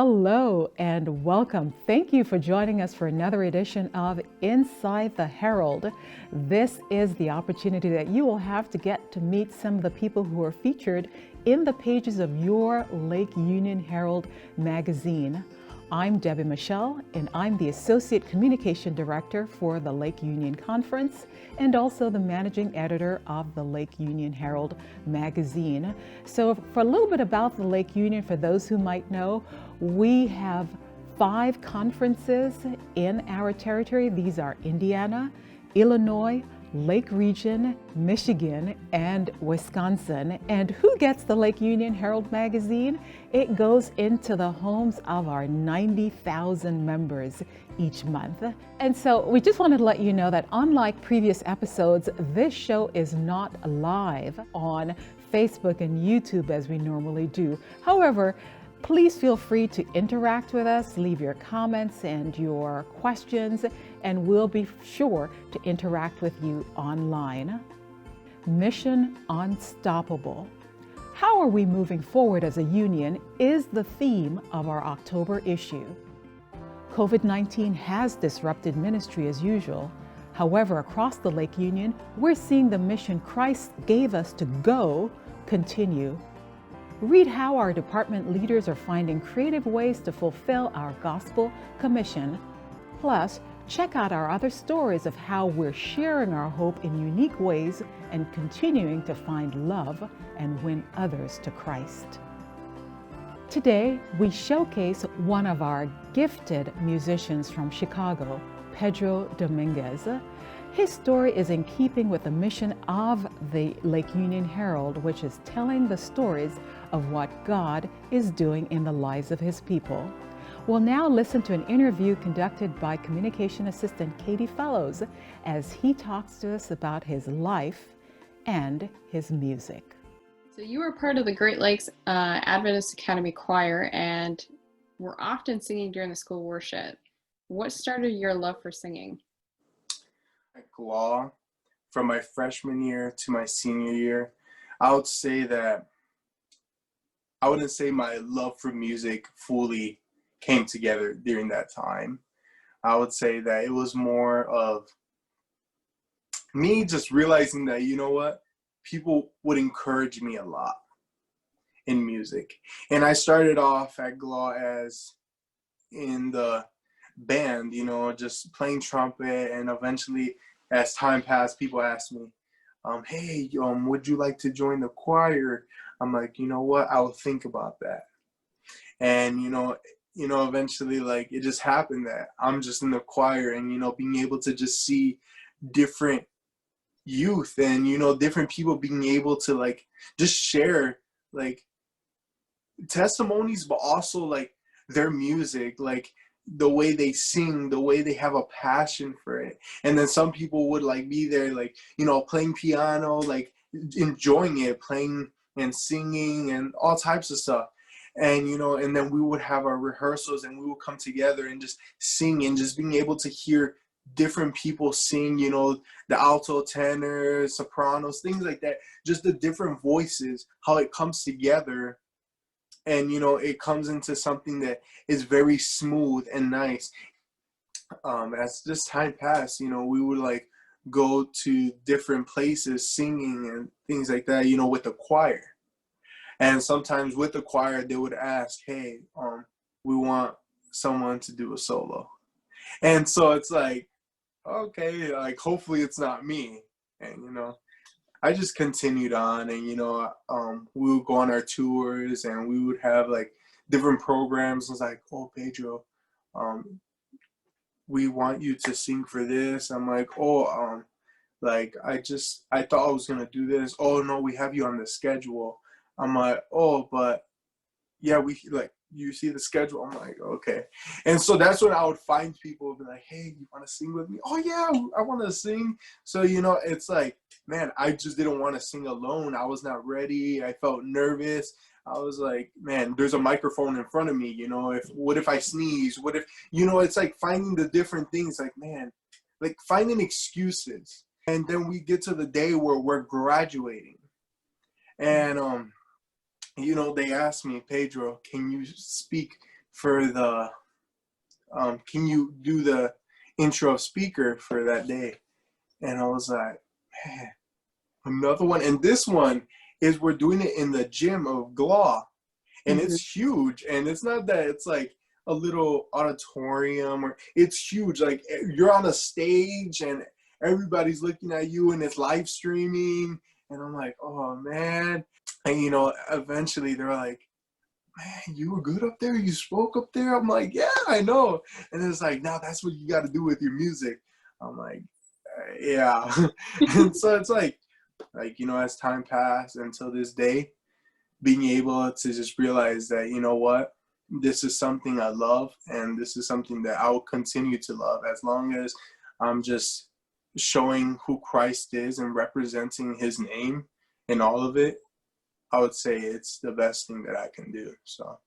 Hello and welcome. Thank you for joining us for another edition of Inside the Herald. This is the opportunity that you will have to get to meet some of the people who are featured in the pages of your Lake Union Herald magazine. I'm Debbie Michelle, and I'm the Associate Communication Director for the Lake Union Conference and also the Managing Editor of the Lake Union Herald magazine. So for a little bit about the Lake Union, for those who might know, we have 5 conferences in our territory. These are Indiana, Illinois, Lake Region, Michigan, and Wisconsin. And who gets the Lake Union Herald magazine? It goes into the homes of our 90,000 members each month. And so we just wanted to let you know that unlike previous episodes, this show is not live on Facebook and YouTube as we normally do. However, please feel free to interact with us, leave your comments and your questions, and we'll be sure to interact with you online. Mission Unstoppable. How are we moving forward as a union is the theme of our October issue. COVID-19 has disrupted ministry as usual. However, across the Lake Union, we're seeing the mission Christ gave us to go continue. Read how our department leaders are finding creative ways to fulfill our gospel commission. Plus, check out our other stories of how we're sharing our hope in unique ways and continuing to find love and win others to Christ. Today, we showcase one of our gifted musicians from Chicago, Pedro Dominguez. His story is in keeping with the mission of the Lake Union Herald, which is telling the stories of what God is doing in the lives of his people. We'll now listen to an interview conducted by Communication Assistant Katie Fellows as he talks to us about his life and his music. So you were part of the Great Lakes Adventist Academy Choir and were often singing during the school worship. What started your love for singing? Law from my freshman year to my senior year. I would say that I wouldn't say my love for music fully came together during that time. I would say that it was more of me just realizing that, you know what, people would encourage me a lot in music. And I started off at GLAW as in the band, you know, just playing trumpet, and eventually as time passed, people asked me, hey, would you like to join the choir? I'm like, you know what, I'll think about that. And, you know, eventually, like, it just happened that I'm just in the choir, and, you know, being able to just see different youth and, you know, different people being able to, like, just share, like, testimonies, but also, like, their music, like, the way they sing, the way they have a passion for it. And then some people would like be there, like, you know, playing piano, like enjoying it, playing and singing and all types of stuff. And, you know, and then we would have our rehearsals and we would come together and just sing, and just being able to hear different people sing, you know, the alto, tenor, sopranos, things like that, just the different voices, how it comes together. And, you know, it comes into something that is very smooth and nice. As this time passed, you know, we would like go to different places singing and things like that, you know, with the choir. And sometimes with the choir, they would ask, hey, we want someone to do a solo. And so it's like, okay, like, hopefully it's not me. And, you know, I just continued on, and, you know, we would go on our tours, and we would have like different programs. I was like, oh, Pedro, we want you to sing for this. I'm like, oh, like, I thought I was going to do this. Oh, no, we have you on the schedule. I'm like, oh, but yeah, we like, you see the schedule? I'm like, okay. And so that's when I would find people, be like, hey, you want to sing with me? Oh yeah, I want to sing. So, you know, it's like, man, I just didn't want to sing alone. I was not ready. I felt nervous. I was like, man, there's a microphone in front of me, you know, what if I sneeze? What if, you know, it's like finding the different things, like, man, like finding excuses. And then we get to the day where we're graduating. And you know, they asked me, Pedro, can you speak for the, can you do the intro speaker for that day? And I was like, man, another one. And this one is we're doing it in the gym of GLAW. And it's huge. And it's not that it's like a little auditorium, or it's huge. Like you're on a stage and everybody's looking at you and it's live streaming. And I'm like, oh man. And you know, eventually they're like, man, you were good up there? You spoke up there? I'm like, yeah, I know. And it's like, now that's what you got to do with your music. I'm like, yeah. And so it's like, you know, as time passed until this day, being able to just realize that, you know what, this is something I love, and this is something that I will continue to love as long as I'm just showing who Christ is and representing his name in all of it. I would say it's the best thing that I can do. So.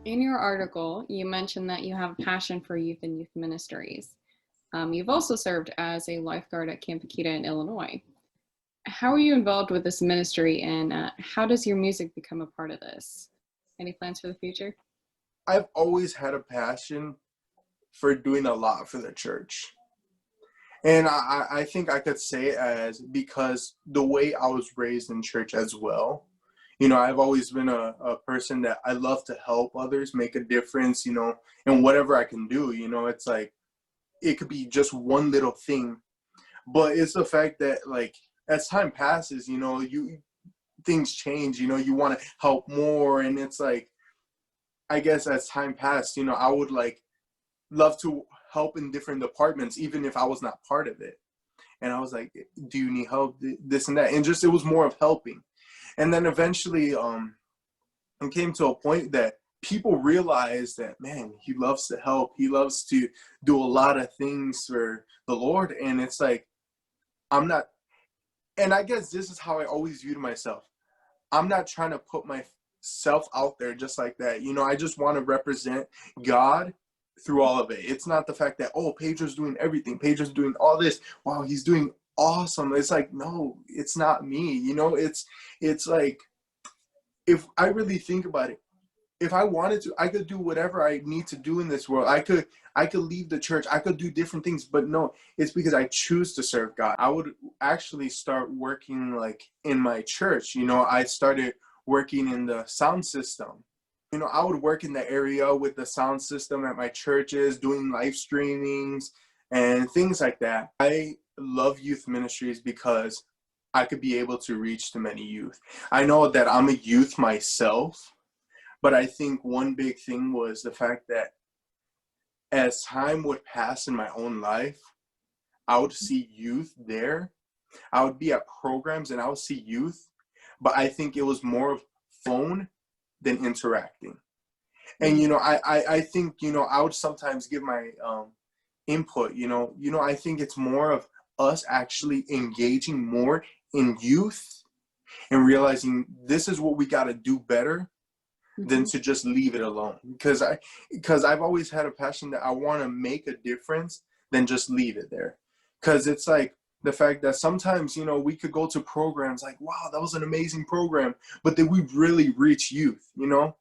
In your article, you mentioned that you have a passion for youth and youth ministries. You've also served as a lifeguard at Camp Akita in Illinois. How are you involved with this ministry, and how does your music become a part of this? Any plans for the future? I've always had a passion for doing a lot for the church. And I think I could say it as because the way I was raised in church as well. You know, I've always been a person that I love to help others, make a difference, you know, and whatever I can do, you know, it's like, it could be just one little thing. But it's the fact that, like, as time passes, you know, things change, you know, you want to help more. And it's like, I guess as time passed, you know, I would like love to help in different departments, even if I was not part of it. And I was like, do you need help? This and that. And just, it was more of helping. And then eventually, and came to a point that people realize that, man, he loves to help. He loves to do a lot of things for the Lord. And it's like, I'm not, and I guess this is how I always viewed myself. I'm not trying to put myself out there just like that. You know, I just want to represent God through all of it. It's not the fact that, oh, Pedro's doing everything. Pedro's doing all this. Wow, he's doing awesome. It's like, no, it's not me. You know, it's like, if I really think about it, if I wanted to, I could do whatever I need to do in this world. I could leave the church. I could do different things, but no, it's because I choose to serve God. I would actually start working like in my church. You know, I started working in the sound system. You know, I would work in the area with the sound system at my churches, doing live streamings and things like that. I love youth ministries because I could be able to reach to many youth. I know that I'm a youth myself, but I think one big thing was the fact that as time would pass in my own life, I would see youth there. I would be at programs and I would see youth, but I think it was more of phone than interacting. And, you know, I think, you know, I would sometimes give my input, you know, I think it's more of us actually engaging more in youth and realizing this is what we got to do better than to just leave it alone. Because I've always had a passion that I want to make a difference than just leave it there. Because it's like the fact that sometimes, you know, we could go to programs like, wow, that was an amazing program, but did we really reach youth, you know?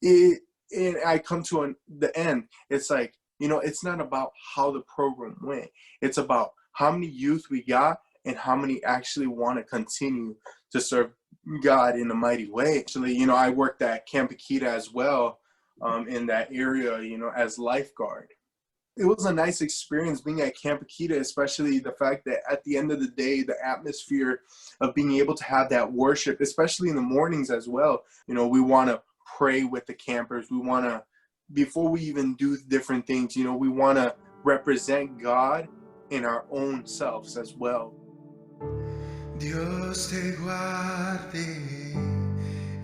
And I come to the end, it's like, you know, it's not about how the program went. It's about how many youth we got and how many actually want to continue to serve God in a mighty way. Actually, you know, I worked at Camp Akita as well, in that area, you know, as lifeguard. It was a nice experience being at Camp Akita, especially the fact that at the end of the day, the atmosphere of being able to have that worship, especially in the mornings as well. You know, we want to pray with the campers. We want to, before we even do different things, you know, we want to represent God in our own selves as well. Dios te guarde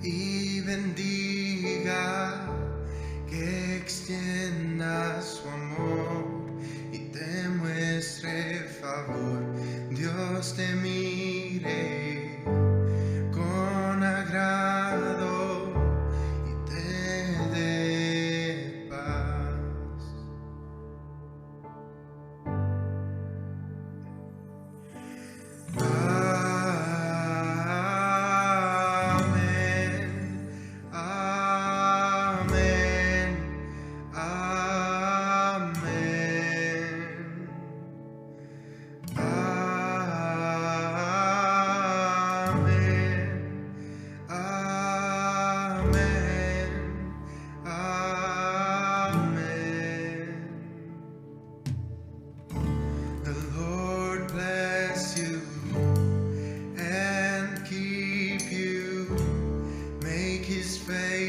y bendiga, que extienda su amor y te muestre favor. Dios te mire con agrado y te dé paz.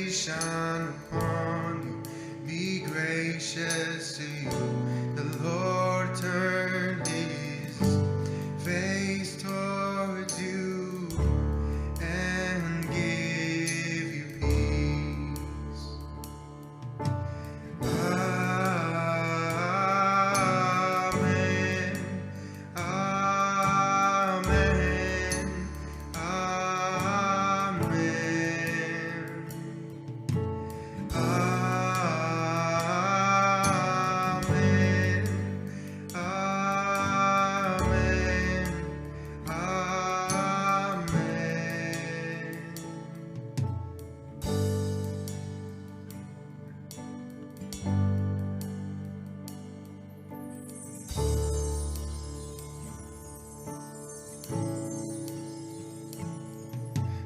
Shine upon you, be gracious to you. The Lord turn his face towards you and give you peace. Amen. Amen.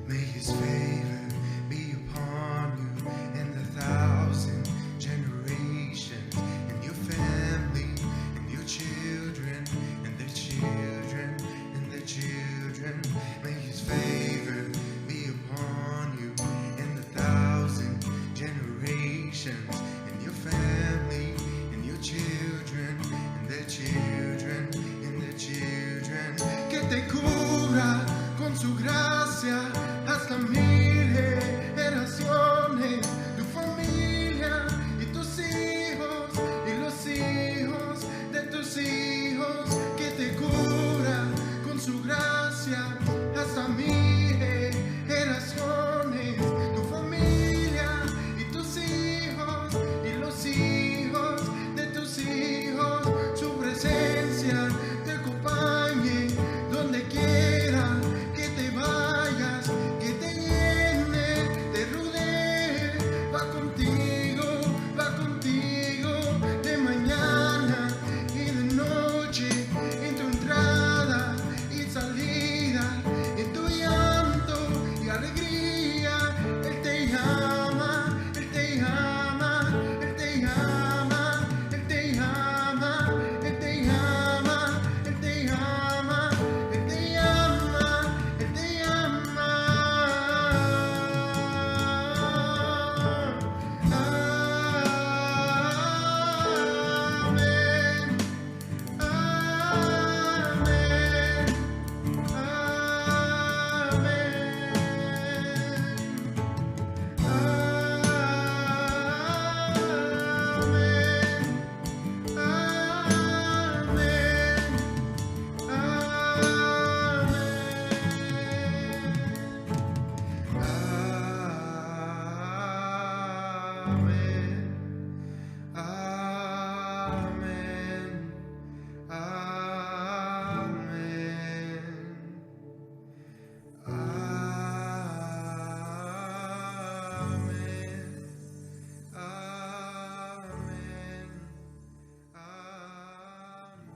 May his favor be upon you and 1,000 generations, and your family, and your children, and their children, and their children. May his favor be upon you and 1,000 generations, and your family, and your children, and their children, and their children. Que te cubra con su gracia hasta 1000 generaciones.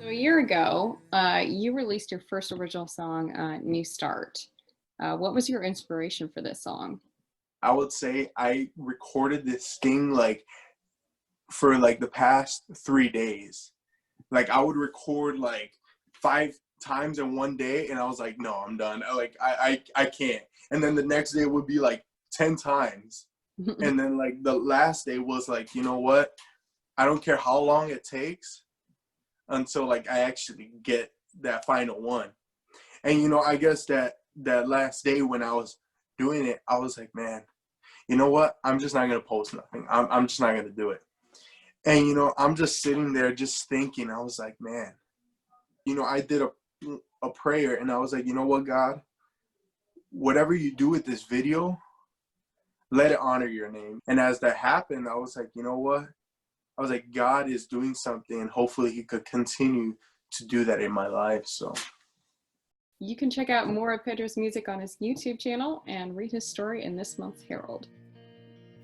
So a year ago, you released your first original song, New Start. What was your inspiration for this song? I would say I recorded this thing like for like the past 3 days. Like I would record like 5 times in one day, and I was like, no, I'm done. I can't. And then the next day would be like 10 times. And then like the last day was like, you know what? I don't care how long it takes until like I actually get that final one. And you know, I guess that last day when I was doing it, I was like, man, you know what? I'm just not gonna post nothing. I'm just not gonna do it. And you know, I'm just sitting there just thinking. I was like, man, you know, I did a prayer, and I was like, you know what, God, whatever you do with this video, let it honor your name. And as that happened, I was like, you know what? I was like, God is doing something, and hopefully he could continue to do that in my life. So You can check out more of Pedro's music on his YouTube channel and read his story in this month's Herald.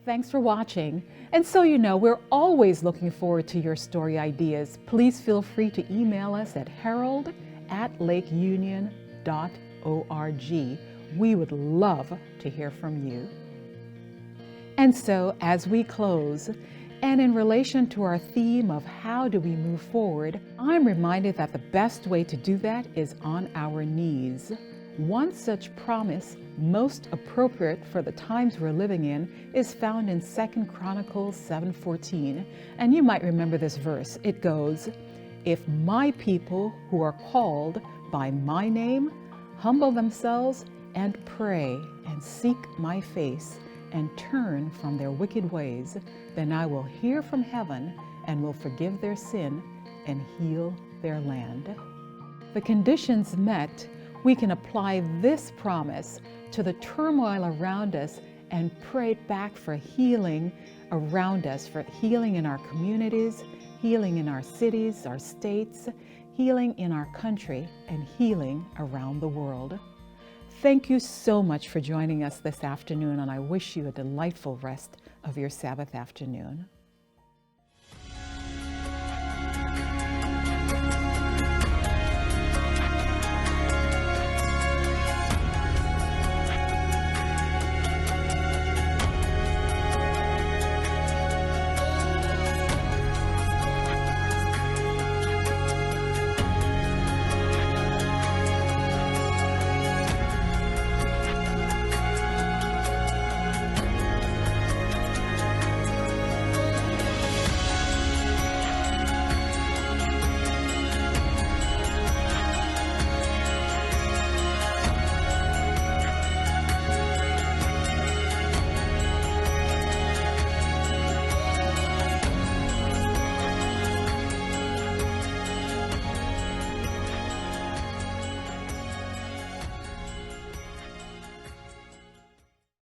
Thanks for watching. And so you know, we're always looking forward to your story ideas. Please feel free to email us at herald@lakeunion.org. We would love to hear from you. And so as we close, and in relation to our theme of how do we move forward, I'm reminded that the best way to do that is on our knees. One such promise, most appropriate for the times we're living in, is found in 2 Chronicles 7:14. And you might remember this verse. It goes, "If my people who are called by my name humble themselves and pray and seek my face and turn from their wicked ways, then I will hear from heaven and will forgive their sin and heal their land." The conditions met, we can apply this promise to the turmoil around us and pray back for healing around us, for healing in our communities, healing in our cities, our states, healing in our country, and healing around the world. Thank you so much for joining us this afternoon, and I wish you a delightful rest of your Sabbath afternoon.